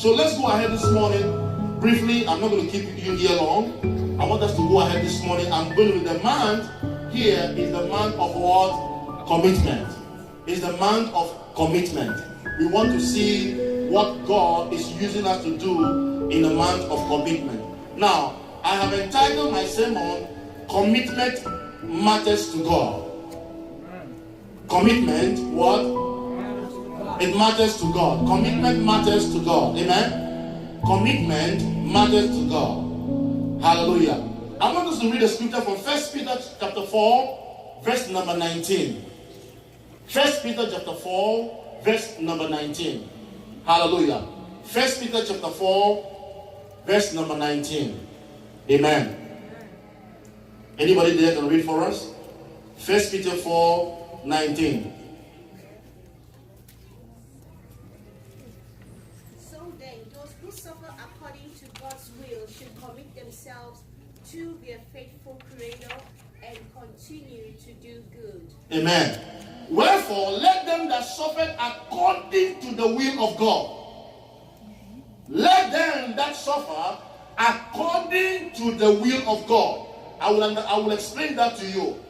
So let's go ahead this morning. Briefly, I'm not going to keep you here long. I want us to go ahead this morning. I'm going to, the month here is the month of what? Commitment. It's the month of commitment. We want to see what God is using us to do in the month of commitment. Now, I have entitled my sermon, Commitment Matters to God. Commitment, what? It matters to God. Commitment matters to God. Amen? Commitment matters to God. Hallelujah. I want us to read a scripture from 1 Peter chapter 4, verse number 19. 1 Peter chapter 4, verse number 19. Hallelujah. 1 Peter chapter 4, verse number 19. Amen. Anybody there can read for us? 1 Peter 4, 19. So then, those who suffer according to God's will should commit themselves to their faithful Creator and continue to do good. Amen. Wherefore, let them that suffer according to the will of God. Let them that suffer according to the will of God. I will explain that to you.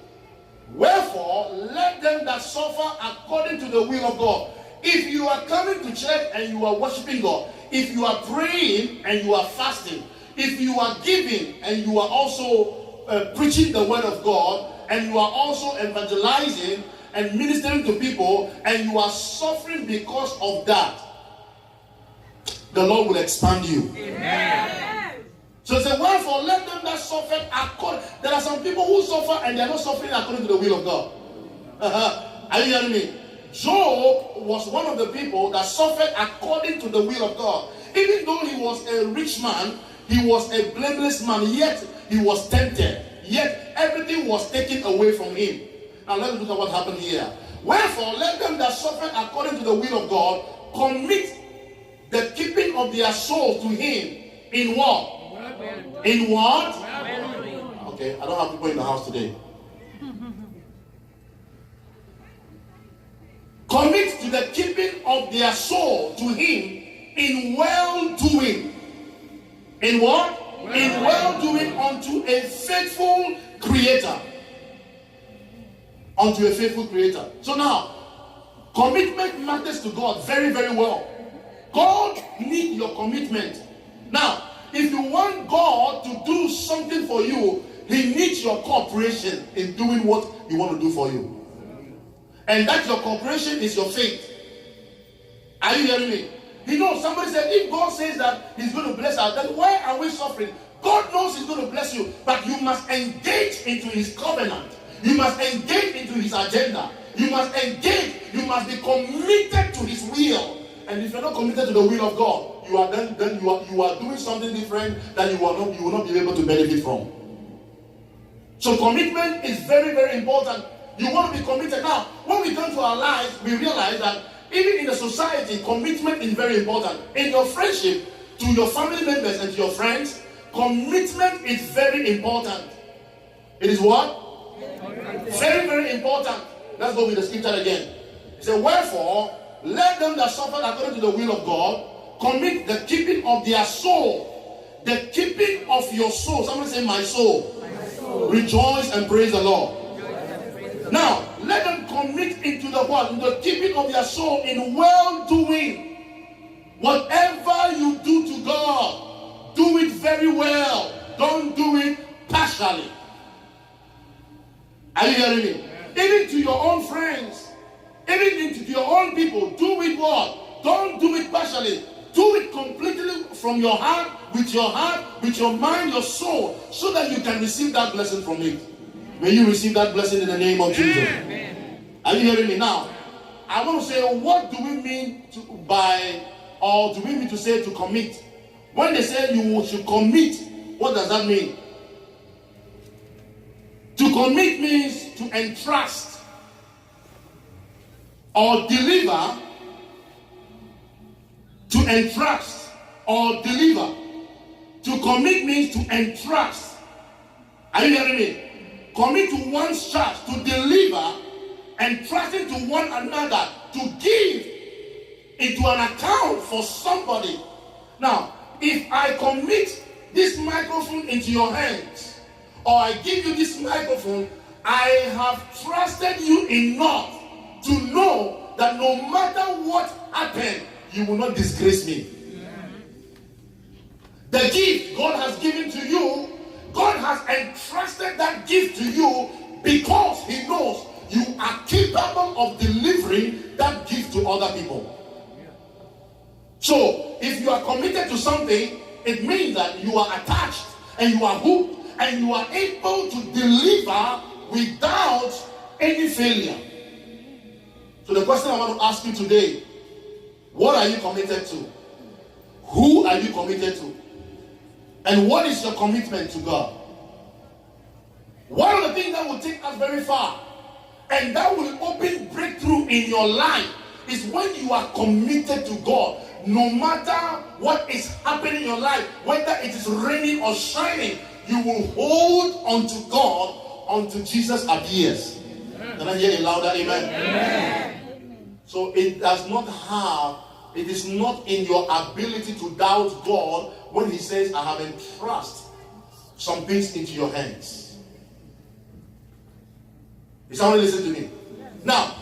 Wherefore, let them that suffer according to the will of God. If you are coming to church and you are worshiping God, if you are praying and you are fasting, if you are giving and you are also preaching the word of God, and you are also evangelizing and ministering to people, and you are suffering because of that, the Lord will expand you. Amen. So say, wherefore let them that suffer according. There are some people who suffer and they are not suffering according to the will of God. Are you hearing me? Job was one of the people that suffered according to the will of God. Even though he was a rich man, he was a blameless man, yet he was tempted. Yet everything was taken away from him. Now let's look at what happened here. Wherefore, let them that suffer according to the will of God commit the keeping of their soul to him in what? In what? Okay, I don't have people in the house today. Commit to the keeping of their soul to him in well-doing. In what? In well-doing unto a faithful creator. Unto a faithful creator. So now, commitment matters to God very, very well. God needs your commitment. Now, if you want God to do something for you, he needs your cooperation in doing what he wants to do for you. And that your cooperation is your faith. Are you hearing me? You know, somebody said, if God says that he's going to bless us, then why are we suffering? God knows he's going to bless you, but you must engage into his covenant. You must engage into his agenda. You must engage. You must be committed to his will. And if you're not committed to the will of God, you are you are doing something different that you will not be able to benefit from. So commitment is very, very important. You want to be committed. Now, when we come to our lives, we realize that even in the society, commitment is very important. In your friendship, to your family members and to your friends, commitment is very important. It is what? Very, very important. Let's go with the scripture again. It says, wherefore, let them that suffer according to the will of God commit the keeping of their soul. The keeping of your soul. Somebody say, my soul. My soul. Rejoice and praise the Lord. Now, let them commit into the what? The keeping of their soul in well-doing. Whatever you do to God, do it very well. Don't do it partially. Are you hearing me? Even to your own friends, even to your own people, do it what? Don't do it partially. Do it completely from your heart, with your mind, your soul, so that you can receive that blessing from it. May you receive that blessing in the name of Jesus. Amen. Are you hearing me now? I want to say, what do we mean do we mean to say to commit? When they say you should commit, what does that mean? To commit means to entrust or deliver. To entrust or deliver. To commit means to entrust. Are you hearing me? Commit to one's charge, to deliver, entrusting to one another, to give into an account for somebody. Now, if I commit this microphone into your hands, or I give you this microphone, I have trusted you enough to know that no matter what happened, you will not disgrace me. The gift God has given to you, God has entrusted that gift to you because He knows you are capable of delivering that gift to other people. So, if you are committed to something, it means that you are attached and you are hooked and you are able to deliver without any failure. So the question I want to ask you today, what are you committed to? Who are you committed to? And what is your commitment to God? One of the things that will take us very far and that will open breakthrough in your life is when you are committed to God. No matter what is happening in your life, whether it is raining or shining, you will hold on to God until Jesus appears. Can I hear it louder? Amen. Amen. So it is not in your ability to doubt God when He says, I have entrusted some things into your hands. Is someone listening to me? Now,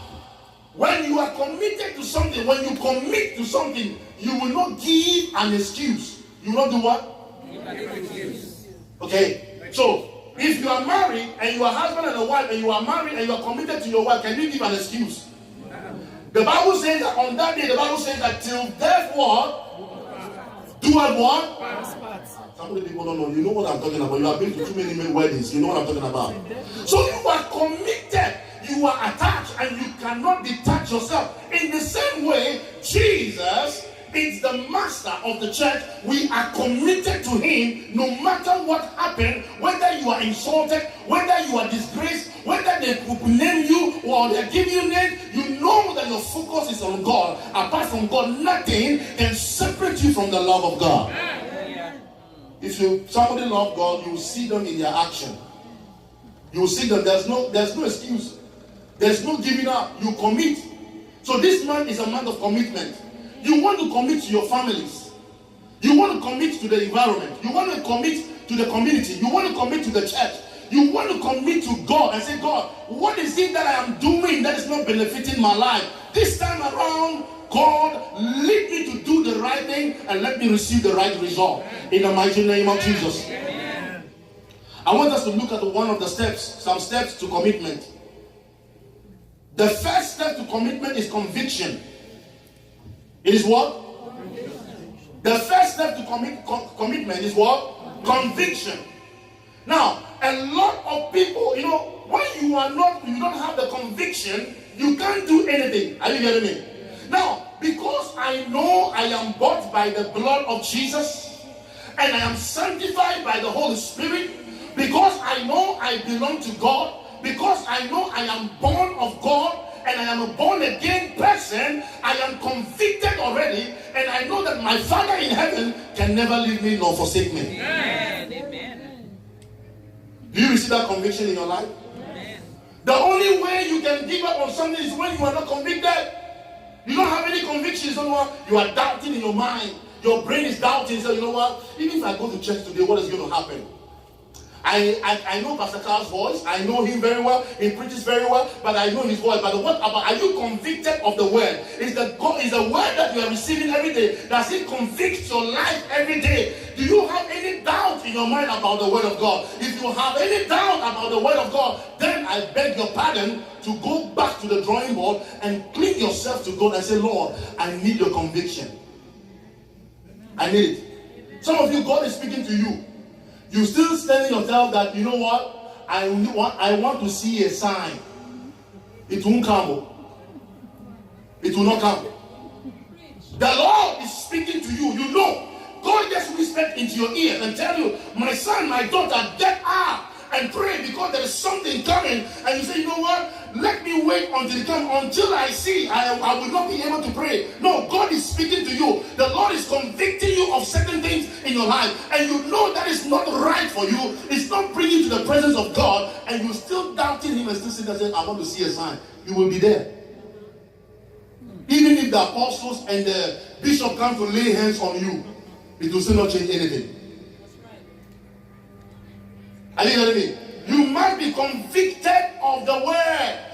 when you are committed to something, when you commit to something, you will not give an excuse. You will not do what? Give an excuse. Okay. So, if you are married and you are husband and a wife and you are married and you are committed to your wife, can you give an excuse? The Bible says that on that day, the Bible says that till death what? Do what? Some of the people don't know. You know what I'm talking about. You have been to too many weddings. You know what I'm talking about. So you are committed. You are attached and you cannot detach yourself. In the same way, Jesus is the master of the church. We are committed to Him no matter what happened, whether you are insulted, whether you are disgraced, whether they name you or they give you name, you know that your focus is on God. Apart from God, nothing can separate you from the love of God. If somebody love God, you will see them in their action. You will see them. There's no excuse. There's no giving up. You commit. So this man is a man of commitment. You want to commit to your families. You want to commit to the environment. You want to commit to the community. You want to commit to the church. You want to commit to God and say, God, what is it that I am doing that is not benefiting my life? This time around, God, lead me to do the right thing and let me receive the right result. In the mighty name of Jesus. I want us to look at one of the steps, some steps to commitment. The first step to commitment is conviction. It is what? The first step to commitment is what? Conviction. Now, a lot of people, when you don't have the conviction, you can't do anything. Are you getting me? Now, because I know I am bought by the blood of Jesus, and I am sanctified by the Holy Spirit, because I know I belong to God, because I know I am born of God, and I am a born again person, I am convicted already, and I know that my Father in heaven can never leave me nor forsake me. Amen. Do you receive that conviction in your life? Amen. The only way you can give up on something is when you are not convicted. You don't have any convictions. You are doubting in your mind. Your brain is doubting. So you know what? Even if I go to church today, what is going to happen? I know Pastor Carl's voice. I know him very well. He preaches very well, but I know his voice. But what about, are you convicted of the word? Is the word that you are receiving every day, does it convict your life every day? Do you have any doubt in your mind about the word of God? If you have any doubt about the word of God, then I beg your pardon to go back to the drawing board and clean yourself to God and say, Lord, I need your conviction. I need it. Some of you, God is speaking to you. You still telling yourself that, you know what? I want to see a sign. It won't come. It will not come. The Lord is speaking to you. You know. God just whispered into your ear and tell you, my son, my daughter, get up and pray because there is something coming. And you say, you know what? Let me wait until it comes. Until I see, I will not be able to pray. No, God is speaking to you. The Lord is convicting you of certain things in your life. And you know that is not right for you. It's not bringing you to the presence of God. And you're still doubting Him and still sitting there saying, I want to see a sign. You will be there. Even if the apostles and the bishop come to lay hands on you, it will still not change anything. Are you hearing me? You must be convicted of the word.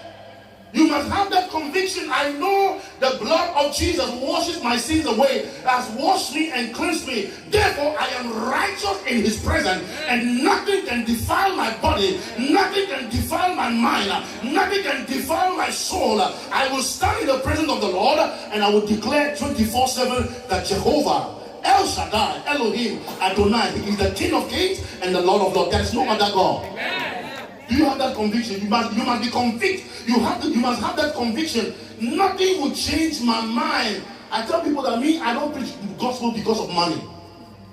You must have that conviction. I know the blood of Jesus washes my sins away, has washed me and cleansed me. Therefore, I am righteous in his presence, and nothing can defile my body, nothing can defile my mind, nothing can defile my soul. I will stand in the presence of the Lord, and I will declare 24/7 that Jehovah, El Shaddai, Elohim, Adonai, he is the King of Kings and the Lord of Lords. There is no other God. Do you have that conviction? You must be convicted. You must have that conviction. Nothing will change my mind. I tell people that I don't preach the gospel because of money.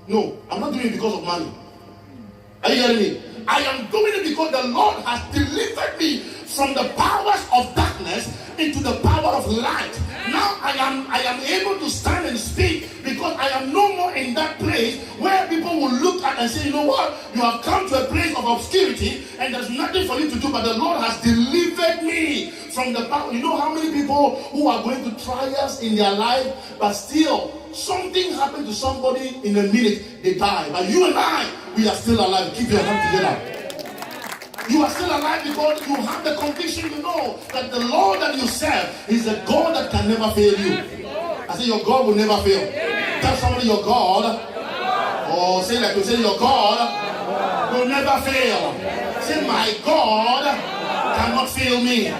No, I'm not doing it because of money. Are you hearing me? I am doing it because the Lord has delivered me from the powers of darkness into the power of light. Now I am able to stand and speak because I am no more in that place where people will look at and say, you know what, you have come to a place of obscurity and there's nothing for you to do, but the Lord has delivered me from the power. You know how many people who are going to trials in their life, but still something happened to somebody in a minute, they die. But you and I, we are still alive. Keep your hands together. You are still alive because you have the conviction, you know that the Lord that you serve is a God that can never fail you. I say your God will never fail. Tell somebody your God. Or say like you say your God will never fail. Say my God cannot fail me.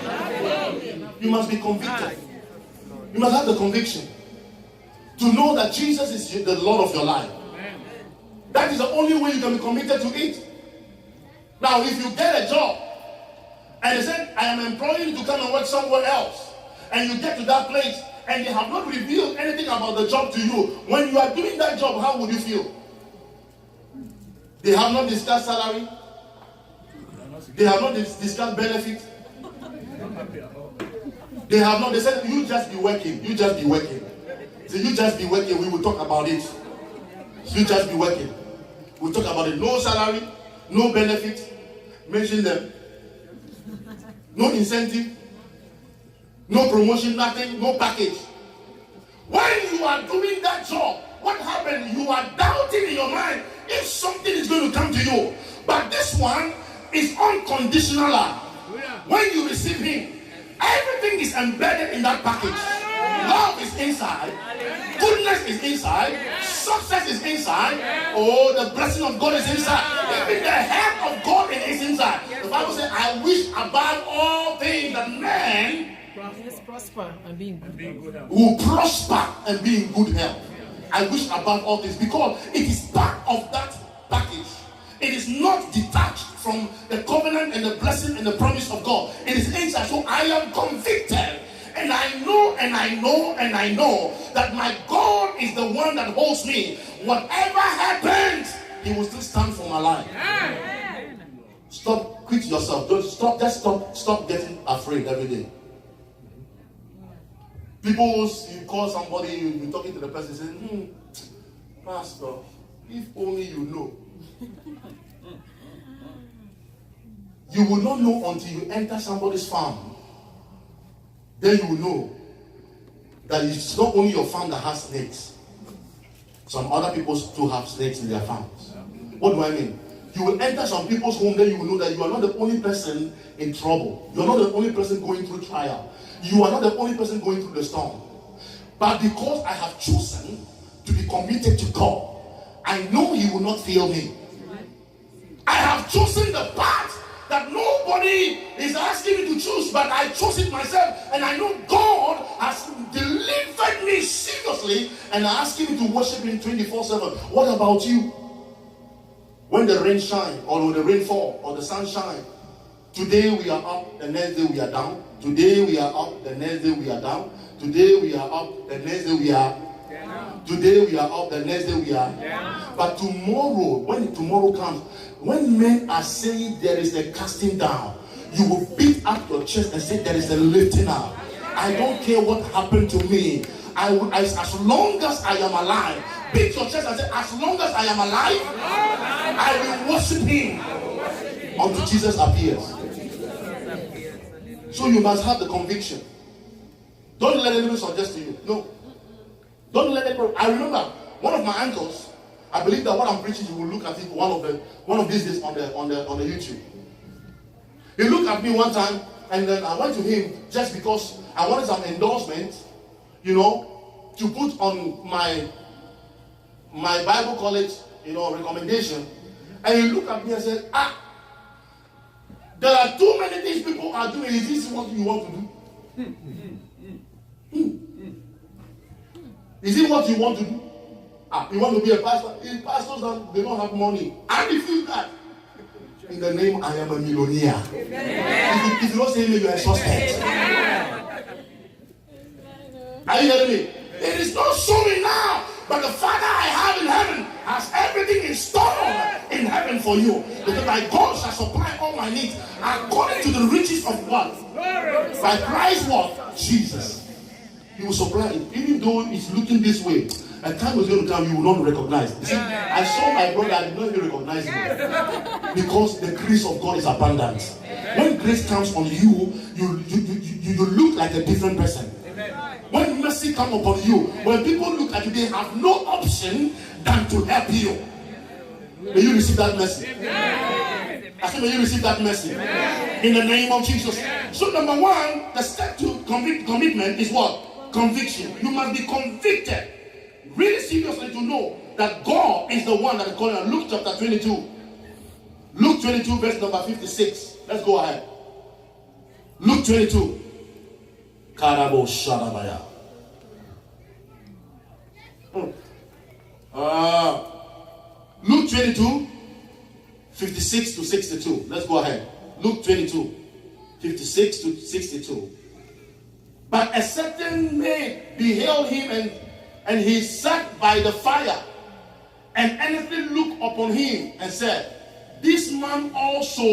You must be convicted. You must have the conviction to know that Jesus is the Lord of your life. That is the only way you can be committed to it. Now, if you get a job and they said, I am employing you to come and work somewhere else, and you get to that place and they have not revealed anything about the job to you, when you are doing that job, how would you feel? They have not discussed salary. They have not discussed benefits. They have not, they said, you just be working. You just be working. So you just be working. We will talk about it. You just be working. We'll talk about it. No salary, no benefits. Mention them. No incentive, no promotion, nothing, no package. When you are doing that job, what happened? You are doubting in your mind if something is going to come to you. But this one is unconditional. When you receive him, everything is embedded in that package. Love is inside. Goodness is inside. Success is inside. Oh, the blessing of God is inside. Even the help of God is inside. The Bible says, I wish above all things that man prosper and be in good health. Will prosper and be in good health. I wish above all things, because it is part of that package. It is not detached from the covenant and the blessing and the promise of God. It is inside. So I am convicted. And I know that my God is the one that holds me. Whatever happens, he will still stand for my life. Stop, quit yourself. Stop getting afraid every day. People, you call somebody, you're talking to the person, say, Pastor, if only you know. You will not know until you enter somebody's farm. Then you will know that it's not only your farm that has snakes. Some other people too have snakes in their farms. What do I mean? You will enter some people's home, then you will know that you are not the only person in trouble. You are not the only person going through trial. You are not the only person going through the storm. But because I have chosen to be committed to God, I know he will not fail me. I have chosen the path that nobody is asking me to choose, but I chose it myself, and I know God has delivered me seriously, and I ask him to worship him 24/7. What about you? When the rain shines, or when the rain falls, or the sun shines, today we are up, the next day we are down. Today we are up, the next day we are down. Today we are up, the next day we are down. Today we are up, the next day we are down. But tomorrow, when tomorrow comes, when men are saying there is a casting down, you will beat up your chest and say there is a lifting up. I don't care what happened to me. As long as I am alive, beat your chest and say, as long as I am alive, I will worship him until Jesus appears. So you must have the conviction. Don't let anybody suggest to you. No. Don't let anybody. I remember one of my uncles, I believe that what I'm preaching, you will look at it one of these days on the YouTube. He looked at me one time, and then I went to him just because I wanted some endorsement, to put on my Bible college, recommendation. And he looked at me and said, there are too many things people are doing. Is this what you want to do? Is it what you want to do? You want to be a pastor? Pastors, they don't have money. I refuse that. In the name, I am a millionaire. If you don't say me, you are exhausted. Are you hearing me? It is not showing now, but the Father I have in heaven has everything in store in heaven for you. Because my God shall supply all my needs according to the riches of what? By Christ what? Jesus. He will supply it. Even though it's looking this way, a time is going to come you will not recognize. You see, I saw my brother, I did not even recognize him. Because the grace of God is abundant. When grace comes on you, you look like a different person. When mercy comes upon you, when people look at you, they have no option than to help you. May you receive that mercy. I said, may you receive that mercy. In the name of Jesus. So number one, the step to commitment is what? Conviction. You must be convicted. Really seriously to know that God is the one that is calling. Luke chapter 22. Luke 22 verse number 56. Let's go ahead. Luke 22. Karabo Shadabaya. Luke 22, 56 to 62. Let's go ahead. Luke 22, 56 to 62. But a certain maid beheld him, and he sat by the fire, and earnestly looked upon him, and said, this man also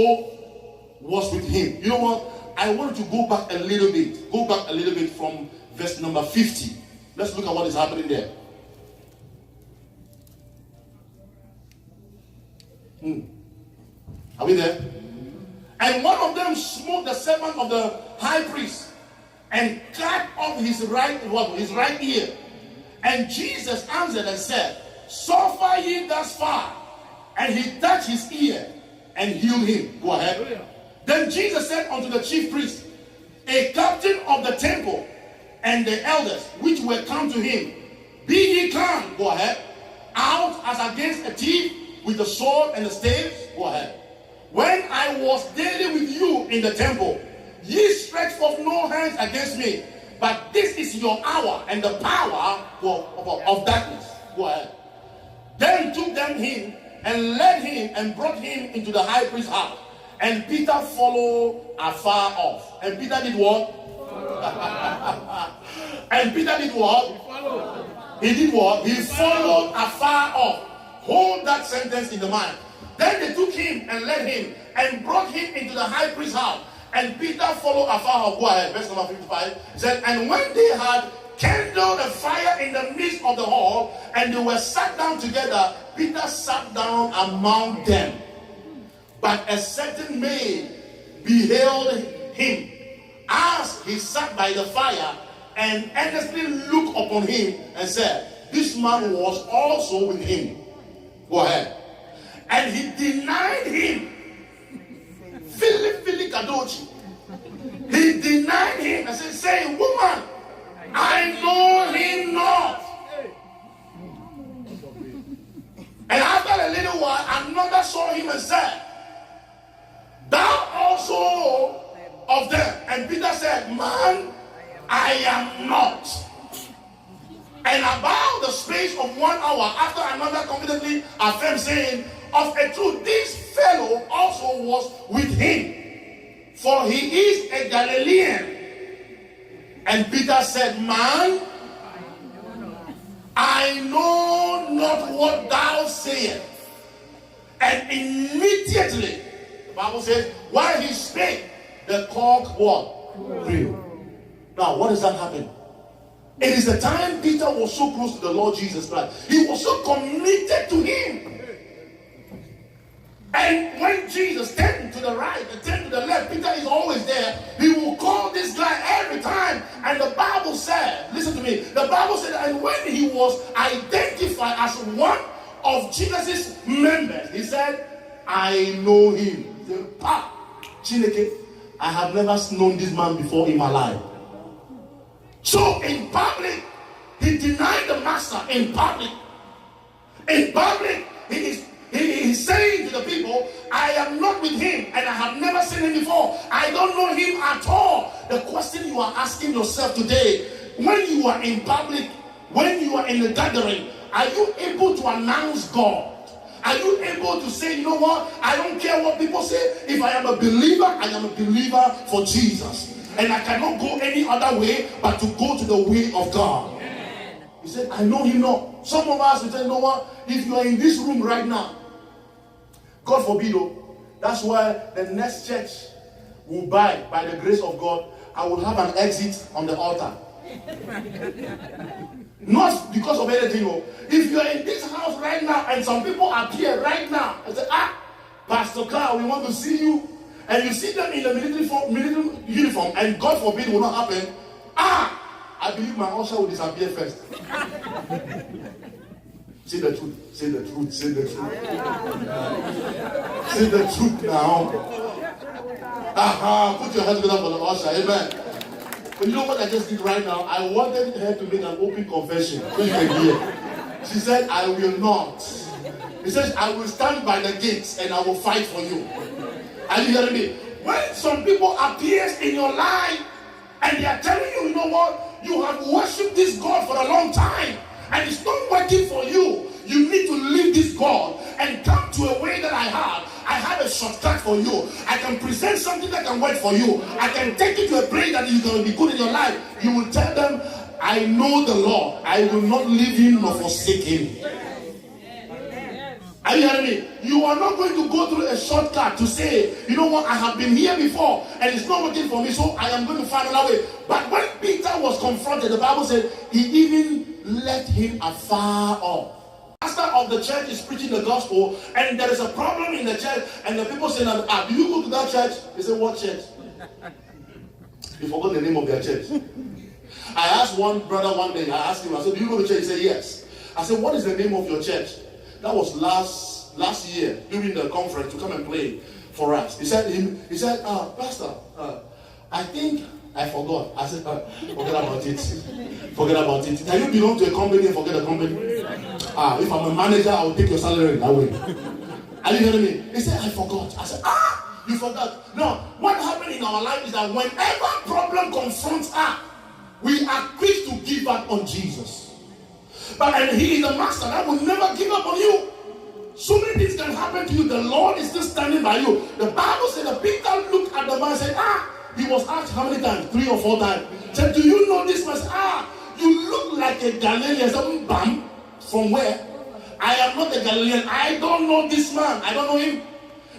was with him. You know what? I want to go back a little bit. Go back a little bit from verse number 50. Let's look at what is happening there. Are we there? And one of them smote the servant of the high priest and cut off his right ear. And Jesus answered and said, suffer ye thus far. And he touched his ear and healed him. Go ahead. Then Jesus said unto the chief priest, a captain of the temple, and the elders which were come to him, be ye come, go ahead, out as against a thief with the sword and the staves, go ahead. When I was daily with you in the temple, ye stretched forth no hands against me, but this is your hour and the power of darkness. Go ahead. Then took them him and led him and brought him into the high priest's house. And Peter followed afar off. And Peter did what? And Peter did what? He did what? He followed afar off. Hold that sentence in the mind. Then they took him and led him and brought him into the high priest's house. And Peter followed afar off. Go ahead, verse number 55. Said, and when they had kindled a fire in the midst of the hall, and they were sat down together, Peter sat down among them. But a certain maid beheld him as he sat by the fire, and earnestly looked upon him and said, this man was also with him. Go ahead. And he denied him. Philip Kadochi. He denied him and said, saying, woman, I know him not. And after a little while, another saw him and said, thou also of them. And Peter said, man, I am not. And about the space of 1 hour, after another confidently affirmed, saying, of a truth, this fellow also was with him, for he is a Galilean. And Peter said, man, I know not what thou sayest. And immediately, the Bible says, while he spake, the cock what? Crew. Now, what does that happen? It is the time Peter was so close to the Lord Jesus Christ. He was so committed to him. And when Jesus turned to the right and turned to the left, Peter is always there. He will call this guy every time. And the Bible said, listen to me, the Bible said, and when he was identified as one of Jesus' members, he said, I know him. He said, Chineke, I have never known this man before in my life. So in public, he denied the master in public. In public, he is saying to the people, I am not with him and I have never seen him before. I don't know him at all. The question you are asking yourself today, when you are in public, when you are in a gathering, are you able to announce God? Are you able to say, you know what? I don't care what people say. If I am a believer, I am a believer for Jesus. And I cannot go any other way but to go to the way of God. He said, I know him not. Some of us will say, you know what? If you are in this room right now, God forbid, that's why the next church will by the grace of God, I will have an exit on the altar. Not because of anything. If you are in this house right now and some people appear right now and say, Pastor Carl, we want to see you, and you see them in the military uniform, and God forbid will not happen, I believe my usher will disappear first. Say the truth, say the truth, say the truth. Say the truth now. Put your hands together for the usher, amen. But you know what I just did right now? I wanted her to make an open confession. So you can hear. She said, I will not. He says, I will stand by the gates and I will fight for you. Are you hearing me? When some people appear in your life and they are telling you, you know what? You have worshipped this God for a long time and it's not working for you. You need to leave this God and come to a way that I have. I have a shortcut for you. I can present something that can work for you. I can take you to a place that is going to be good in your life. You will tell them, I know the Lord. I will not leave him nor forsake him. Are you hearing me? You are not going to go through a shortcut to say, you know what, I have been here before and it's not working for me, so I am going to find another way. But when Peter was confronted, the Bible said he even left him afar off. Pastor of the church is preaching the gospel and there is a problem in the church and the people say, do you go to that church? They say, what church? You forgot the name of their church. I asked one brother one day, I asked him, I said, do you go to church? He said, yes. I said, what is the name of your church? That was last year during the conference to come and play for us. He said, Pastor, I think I forgot. I said, forget about it. Forget about it. Can you belong to a company and forget a company? If I'm a manager, I will take your salary that way. Are you hearing me? He said, I forgot. I said, you forgot. No, what happened in our life is that whenever problem confronts us, we are quick to give up on Jesus. But he is the master that will never give up on you. So many things can happen to you. The Lord is still standing by you. The Bible said that Peter looked at the man and said, he was asked how many times? 3 or 4 times. Said, do you know this man? You look like a Galilean. I said, bam. From where? I am not a Galilean. I don't know this man. I don't know him.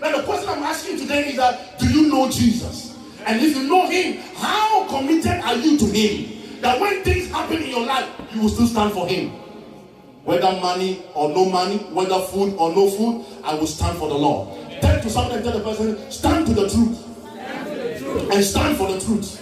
Now the question I'm asking today is that, do you know Jesus? And if you know him, how committed are you to him? That when things happen in your life, you will still stand for him. Whether money or no money, whether food or no food, I will stand for the Lord. Turn to someone and tell the person, stand to the truth. And stand for the truth.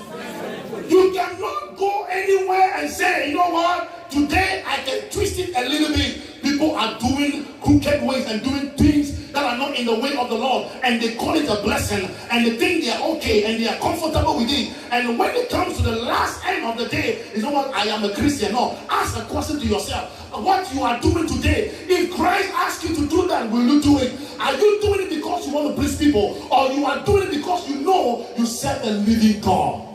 You cannot go anywhere and say, you know what, today I can twist it a little bit. People are doing crooked ways and doing things that are not in the way of the Lord, and they call it a blessing, and they think they are okay and they are comfortable with it. And when it comes to the last end of the day, you know what, I am a Christian. No, ask a question to yourself. What you are doing today, if Christ asks you to do that, will you do it? Are you doing it because you want to please people, or you are doing it because you know you serve a living God?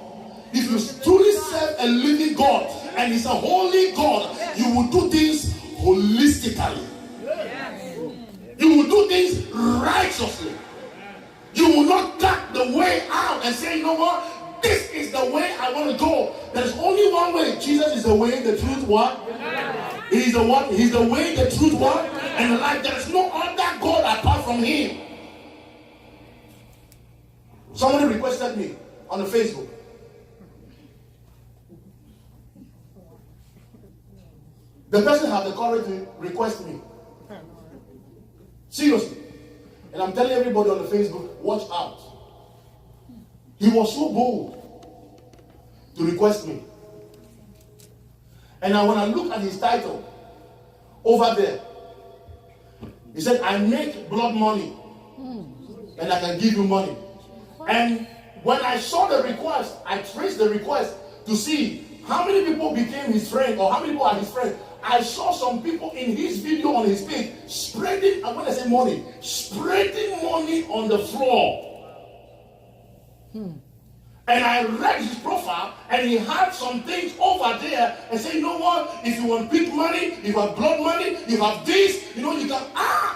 If you truly serve a living God and He's a holy God, you will do things holistically. You will do things righteously. You will not cut the way out and say, you know what, this is the way I want to go. There's only one way. Jesus is the way, the truth, what? He is the what? He's the way, the truth, what? And the life. There is no other God apart from Him. Somebody requested me on the Facebook. The person had the courage to request me. Seriously. And I'm telling everybody on the Facebook, watch out. He was so bold to request me. And now when I look at his title over there, He said, I make blood money and I can give you money. And when I saw the request, I traced the request to see how many people became his friend or how many people are his friend. I saw some people in his video on his page spreading, and when I say money, spreading money on the floor. And I read his profile, and he had some things over there, and said, you know what? If you want big money, if you have blood money, you have this, you can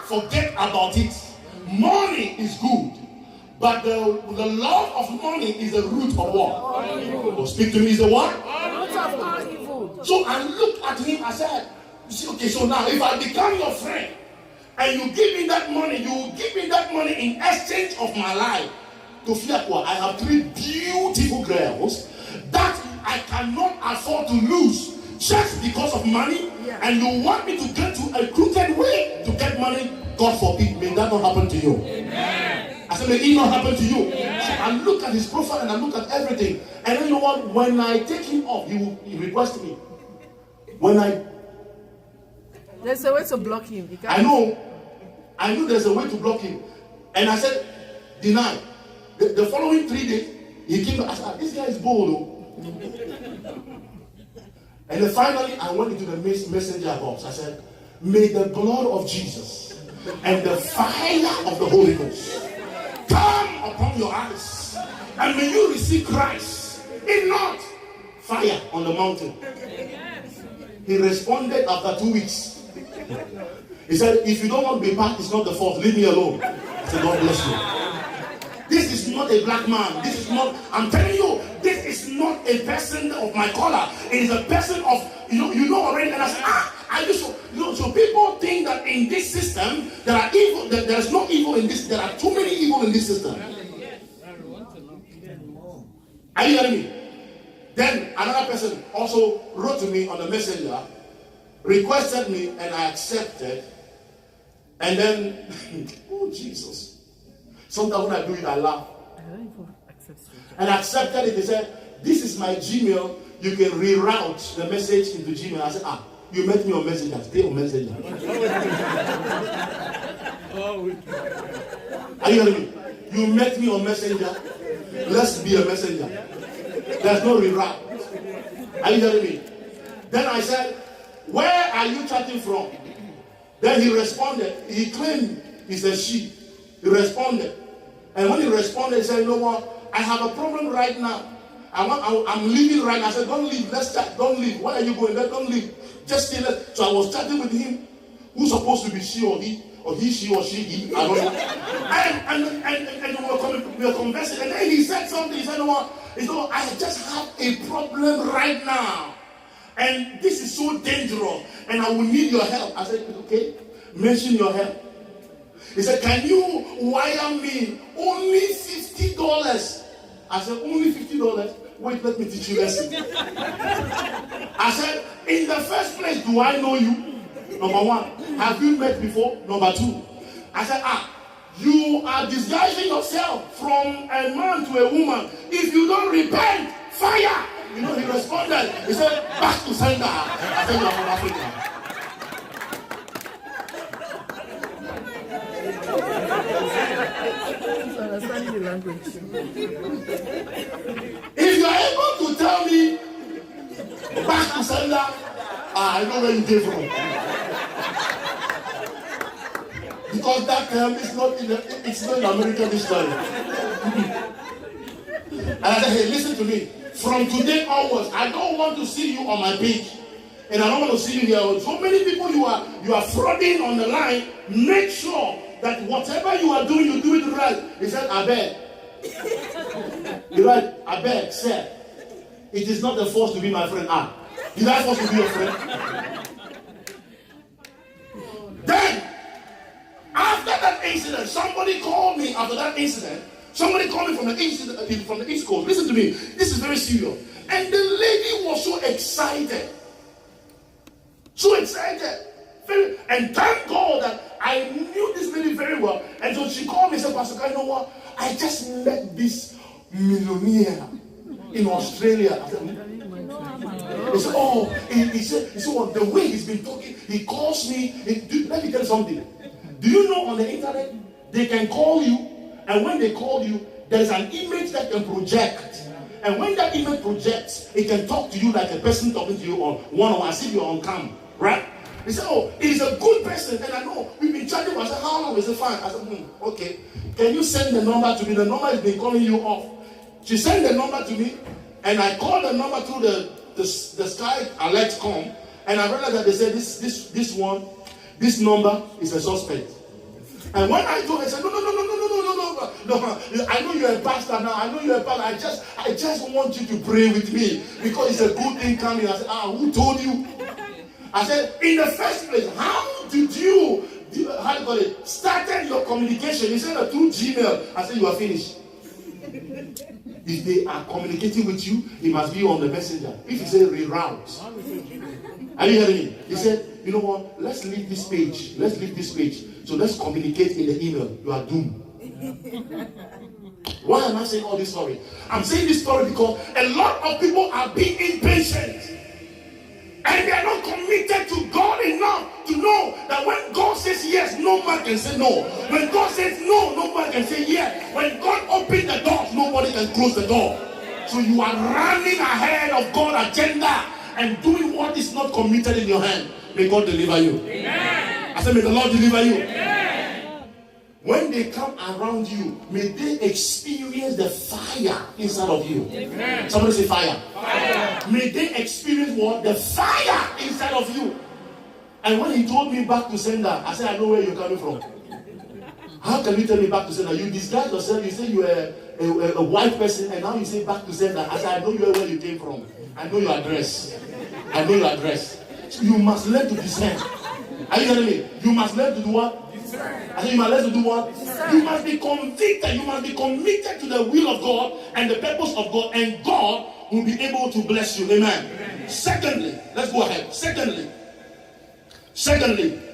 forget about it. Money is good, but the love of money is the root of what? Oh, speak to me, is the what? Root of all evil. So I looked at him, I said, you see, okay, so now if I become your friend, and you give me that money, you give me that money in exchange of my life. To Fiakwa, I have 3 beautiful girls that I cannot afford to lose just because of money. Yeah. And you want me to get to a crooked way to get money? God forbid, may that not happen to you. Amen. I said, may it not happen to you. Amen. So I look at his profile and I look at everything. And then you know what? When I take him off, he requests me. There's a way to block him. I knew there's a way to block him. And I said, deny. The following 3 days, he came back. I said, this guy is bold. And then finally, I went into the messenger box. I said, may the blood of Jesus and the fire of the Holy Ghost come upon your eyes. And may you receive Christ. If not, fire on the mountain. He responded after 2 weeks. He said, if you don't want to be back, it's not the fault. Leave me alone. I said, God bless you. This is not a black man. This is not, I'm telling you, this is not a person of my color. It is a person of, you know already. And I said, I used to, so people think that in this system, there are evil, that there's no evil in this, there are too many evil in this system. Are you hearing me? Then another person also wrote to me on the messenger, requested me, and I accepted. And then, oh Jesus. Sometimes when I do it, I laugh. And I accepted it. They said, this is my Gmail. You can reroute the message into Gmail. I said, you met me on Messenger. Stay on Messenger. Are you hearing me? You met me on Messenger. Let's be a messenger. There's no reroute. Are you hearing me? Then I said, where are you chatting from? Then he responded. He claimed it's a she. He responded. And when he responded, he said, you know what? I have a problem right now. I'm leaving right now. I said, don't leave. Let's chat. Don't leave. Where are you going? Don't leave. Just stay there. So I was chatting with him. Who's supposed to be she or he? Or he, she, or she, he? I don't know. And we were conversing. And then he said something. He said, you know what? I just have a problem right now. And this is so dangerous. And I will need your help. I said, okay. Mention your help. He said, can you wire me only $50? I said, only $50? Wait, let me teach you a lesson. I said, in the first place, do I know you? Number 1. Have you met before? Number 2. I said, you are disguising yourself from a man to a woman. If you don't repent, fire. He responded. He said, back to sender. I said, you are from Africa. Understanding the language. If you are able to tell me back to sender, I know where you came from. Because that term is not in American dictionary. And I said, hey, listen to me. From today onwards, I don't want to see you on my page. And I don't want to see you here. So many people you are frauding on the line. Make sure that whatever you are doing, you do it right. He said, I beg. You're right, I beg, sir. It is not the force to be my friend. Did I force to be your friend? Then, after that incident, somebody called me after that incident. Somebody called me from the East Coast. Listen to me. This is very serious. And the lady was so excited. So excited. And thank God that I knew this lady very well. And so she called me and said, Pastor, you know what? I just met this millionaire in Australia. I said, he said, he said, well, the way he's been talking, he calls me. Let me tell you something. Do you know on the internet, they can call you, and when they call you, there's an image that can project. And when that image projects, it can talk to you like a person talking to you on one-on-one, as if you're on cam, right? They say, oh, he's a good person. And I know, we've been chatting. I said, how long is it fine? I said, okay. Can you send the number to me? The number has been calling you off. She sent the number to me, and I called the number through the Sky Alert com, and I realized that they said this number is a suspect. And when I told her, I said, no, I know you're a pastor now. I know you're a pastor. I just want you to pray with me because it's a good thing coming. I said, who told you? I said, in the first place, how did you started your communication? He said through Gmail. I said, you are finished. If they are communicating with you, it must be on the messenger. If you say reroute, are you hearing me? He said, you know what? Let's leave this page. So let's communicate in the email. You are doomed. Why am I saying all this story? I'm saying this story because a lot of people are being impatient. And they are not committed to God enough to know that when God says yes, no man can say no. When God says no, no man can say yes. When God opens the door, nobody can close the door. So you are running ahead of God's agenda and doing what is not committed in your hand. May God deliver you. Amen. I said, may the Lord deliver you. Amen. When they come around you, may they experience the fire inside of you. Amen. Somebody say fire. Fire. May they experience what? The fire inside of you. And when he told me back to sender, I said, I know where you're coming from. How can you tell me back to sender? You disguise yourself. You say you are a white person, and now you say back to sender. I said, I know where you came from. I know your address. You must learn to discern. Are you hearing me? You must learn to do what? I think you must learn to do what? You must be convicted. You must be committed to the will of God and the purpose of God, and God will be able to bless you. Amen. Secondly, let's go ahead. Secondly,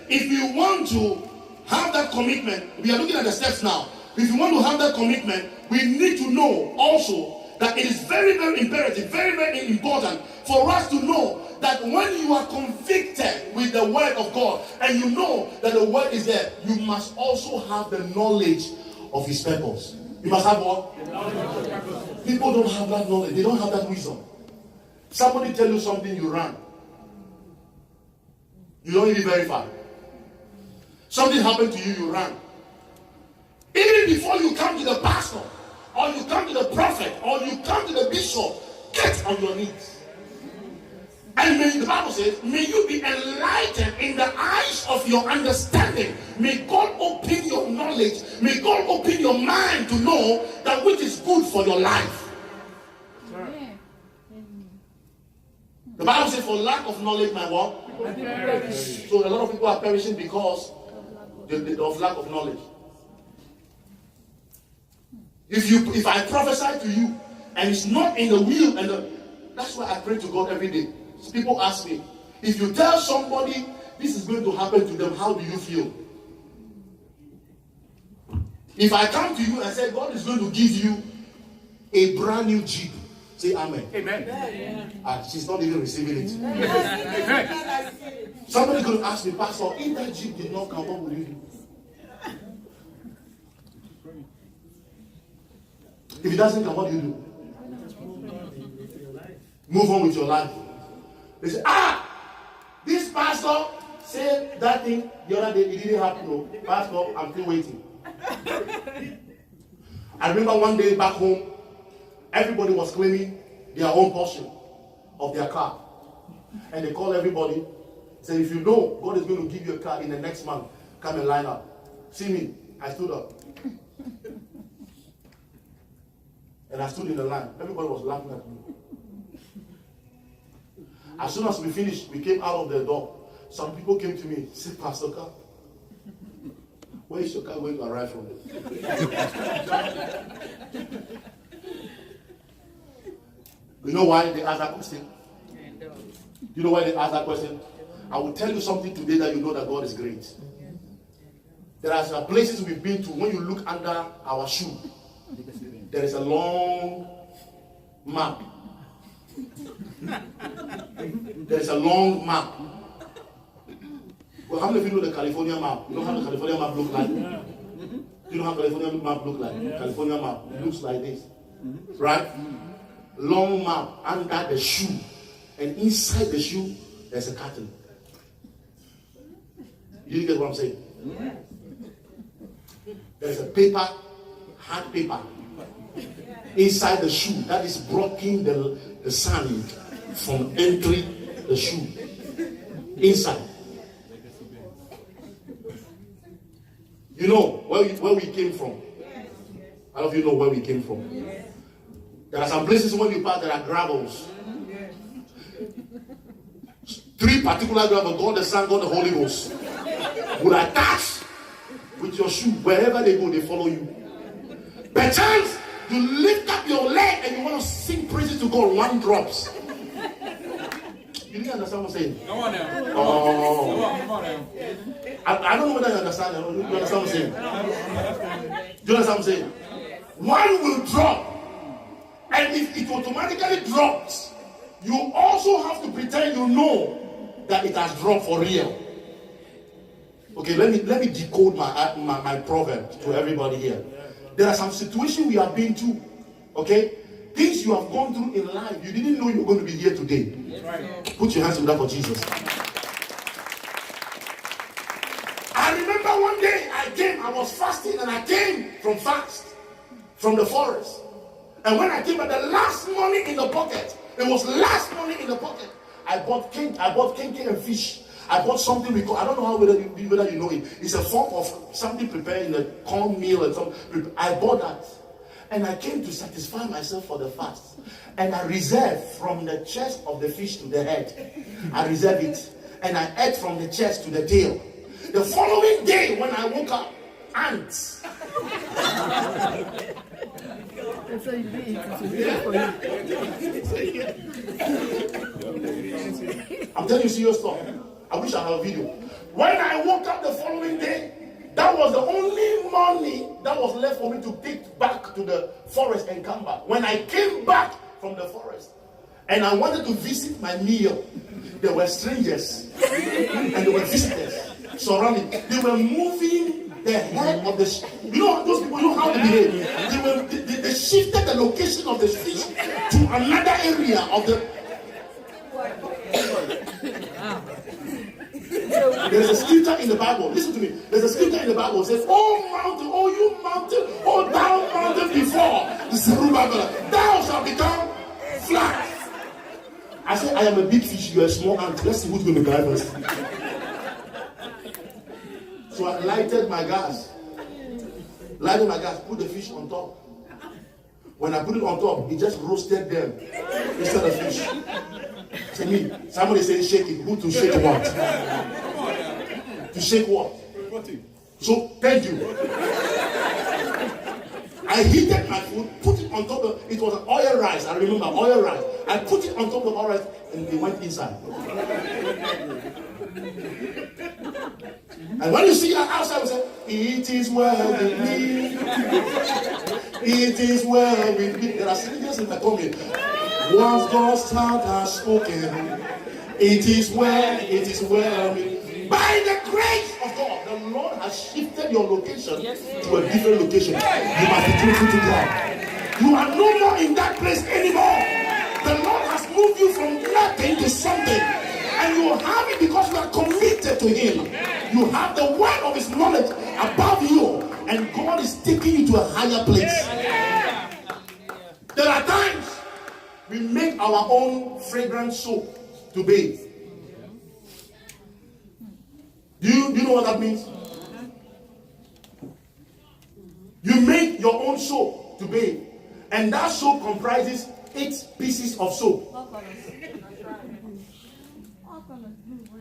if you want to have that commitment, we are looking at the steps now. If you want to have that commitment, we need to know also that it is very, very imperative, very, very important for us to know that when you are convicted with the word of God and you know that the word is there, you must also have the knowledge of his purpose. You must have what? People don't have that knowledge. They don't have that wisdom. Somebody tell you something, you run. You don't even verify. Something happened to you, you run. Even before you come to the pastor, or you come to the prophet, or you come to the bishop, get on your knees. And the Bible says, may you be enlightened in the eyes of your understanding. May God open your knowledge. May God open your mind to know that which is good for your life. The Bible says, for lack of knowledge, my what? So a lot of people are perishing because of lack of knowledge. If I prophesy to you and it's not in the will, that's why I pray to God every day. People ask me, if you tell somebody this is going to happen to them, how do you feel? If I come to you and say God is going to give you a brand new Jeep, say amen. Amen. She's not even receiving it. Somebody going to ask me, Pastor, if that Jeep did not come, what would you do? If it doesn't come, what do you do? Move on with your life. They say, this pastor said that thing the other day, it didn't happen. No, pastor, I'm still waiting. I remember one day back home, everybody was claiming their own portion of their car. And they called everybody, said, if you know God is going to give you a car in the next month, come and line up. See me. I stood up. And I stood in the line. Everybody was laughing at me. As soon as we finished, we came out of the door. Some people came to me, said, Pastor Carl, where is your car going to arrive from? You know why they asked that question? You know why they asked that question? I will tell you something today that you know that God is great. There are some places we've been to, when you look under our shoe, there is a long map. There is a long map. But how many of you know the California map? You know how the California map look like? You know how California map look like? California map looks like this. Right? Long map under the shoe. And inside the shoe, there's a curtain. You get what I'm saying? There's a paper, hard paper, inside the shoe that is blocking the sand from entering the shoe. Inside. You know where we came from? I don't know if you know where we came from. There are some places when you pass, there are gravels. 3 particular gravels, God the Son, God the Holy Ghost, will attach with your shoe. Wherever they go, they follow you. Perchance, you lift up your leg and you want to sing praises to God, 1 drops. You didn't understand what I'm saying? Come on now. Oh. Come on now. I don't know whether you understand. You understand what I'm saying? Do you understand what I'm saying? 1 will drop. And if it automatically drops, you also have to pretend you know that it has dropped for real. Okay, let me decode my proverb to everybody here. There are some situations we have been through. Okay? Things you have gone through in life, you didn't know you were going to be here today. Right. Put your hands together for Jesus. I remember one day I was fasting and I came from fast, from the forest. And when I came back, the last money in the pocket, it was last money in the pocket. I bought cake and fish. I bought something we call, I don't know whether you know it. It's a form of something prepared in a cornmeal and something. I bought that. And I came to satisfy myself for the fast. And I reserved from the chest of the fish to the head. I reserved it. And I ate from the chest to the tail. The following day when I woke up, ants. That's how you do it. I'm telling you serious stuff. I wish I had a video. When I woke up the following day, that was the only money that was left for me to take back to the forest and come back. When I came back from the forest and I wanted to visit my meal, there were strangers and there were visitors surrounding. They were moving the head of the you know those people, you know how they behave. They shifted the location of the fish to another area of the. There's a scripture in the Bible. Listen to me. There's a scripture in the Bible that says, "Oh mountain, oh you mountain, oh thou mountain before the Zerubbabel, thou shalt become flat." I said, "I am a big fish, you are a small ant. Let's see who's going to die first." So I lighted my gas. Put the fish on top. When I put it on top, it just roasted them instead of fish. To me, somebody said shake it. Who to shake what? To shake what? So, thank you. I heated my food, put it on top of it. Was an oil rice. I remember oil rice. I put it on top of oil rice and they went inside. And when you see that outside, we say, "It is well with me. It is well with me." There are strangers in the coming. Once God's child has spoken, it is well with me. By the grace of God, the Lord has shifted your location to a different location. You must be grateful to God. You are no more in that place anymore. The Lord has moved you from nothing to something. And you have it because you are committed to Him. You have the word of His knowledge above you. And God is taking you to a higher place. There are times we make our own fragrant soap to bathe. Do you know what that means? You make your own soap to bathe. And that soap comprises 8 pieces of soap.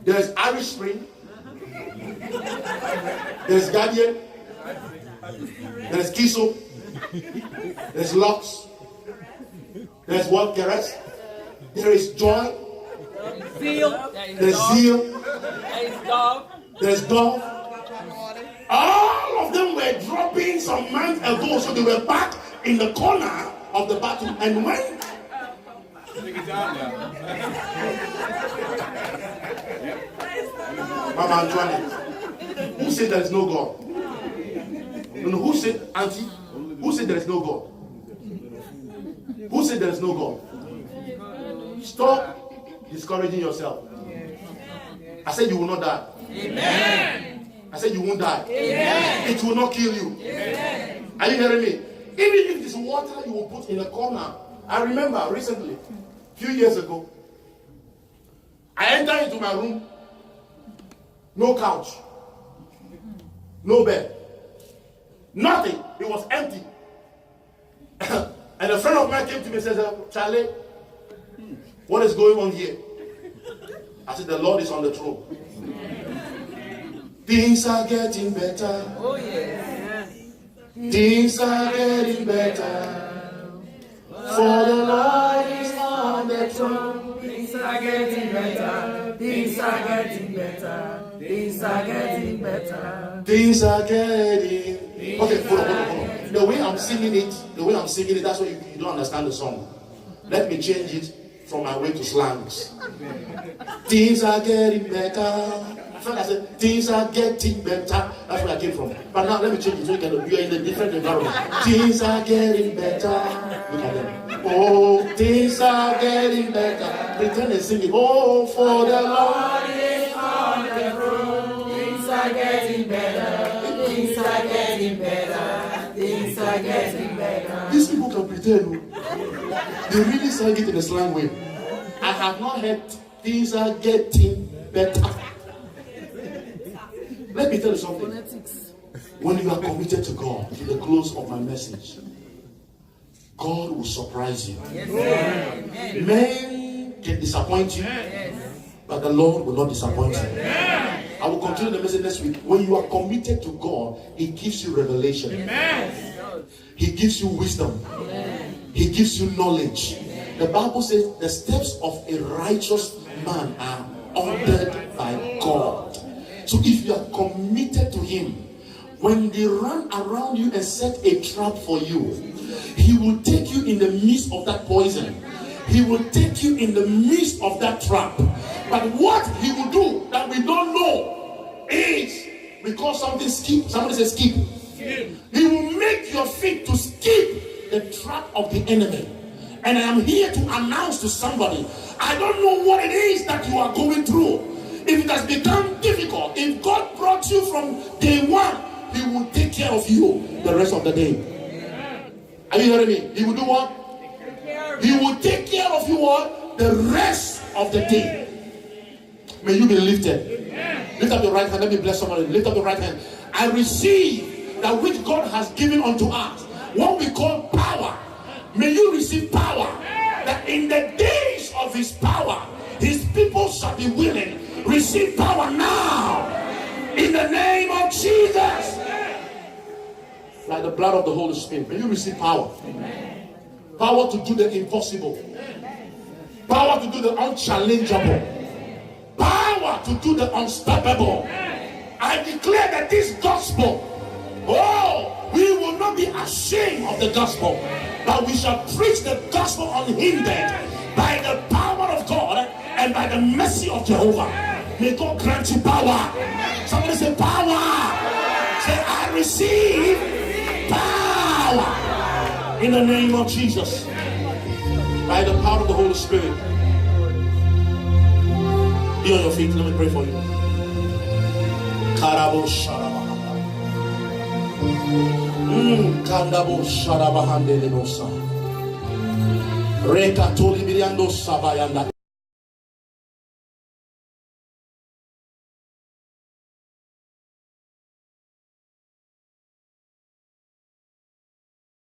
There's Irish Spring. There's Guardian. There's Kiso. There's Lux. There's what? Caress. There is Joy. There's Zeal. There's Dove. All of them were dropping some months ago, so they were back in the corner of the bathroom. And when my Mama Antoinette. Who said there is no God? No, who said, Auntie? Who said there is no God? Who said there is no God? Stop discouraging yourself. I said you will not die. Amen. I said you won't die. Amen. It will not kill you. Amen. Are you hearing me? Even if this water you will put in a corner. I remember recently, a few years ago, I entered into my room. No couch. No bed. Nothing. It was empty. And a friend of mine came to me and said, Charlie, what is going on here? I said, the Lord is on the throne. Things are getting better. Oh, yeah. Things are getting better. For the Lord is on the throne. Things are getting better. Things are getting better. Things are getting better. Things are getting. Okay, hold on. The way I'm singing it, that's why you don't understand the song. Let me change it from my way to slangs. Things are getting better. I felt I said, things are getting better. That's where I came from. But now let me change it so you are in a different environment. Things are getting better. Look at them. Oh, things are getting better. Pretend and sing it. Oh, for the Lord is on the throne. Things are getting better. Things are getting better. Things are getting better. These people can pretend. They really sang it in a slang way. I have not heard things are getting better. Let me tell you something. When you are committed to God, to the close of my message, God will surprise you. Yes. Men can disappoint you, but the Lord will not disappoint you. I will continue the message next week. When you are committed to God, He gives you revelation. He gives you wisdom. He gives you knowledge. The Bible says the steps of a righteous man are ordered by God. So if you are committed to Him, when they run around you and set a trap for you, He will take you in the midst of that poison. He will take you in the midst of that trap. But what He will do that we don't know is, because something skip. Somebody says skip. He will make your feet to skip the trap of the enemy. And I am here to announce to somebody, I don't know what it is that you are going through. If it has become difficult, if God brought you from day one, He will take care of you the rest of the day. Are you hearing me? He will do what? He will take care of you what? The rest of the day. May you be lifted. Lift up your right hand. Let me bless somebody. Lift up your right hand. I receive that which God has given unto us, what we call power. May you receive power, that in the days of His power, His people shall be willing. Receive power now, in the name of Jesus. Like the blood of the Holy Spirit, may you receive power. Power to do the impossible. Power to do the unchallengeable. Power to do the unstoppable. I declare that this gospel, we will not be ashamed of the gospel, but we shall preach the gospel unhindered by the power of God and by the mercy of Jehovah. May God grant you power. Somebody say power. Say, I receive power in the name of Jesus, by the power of the Holy Spirit. Be on your feet. Let me pray for you. Karabo Sharabahanda. Kandabo Sharabahande Lenosa. Reka Toli Biriando Sabayanda.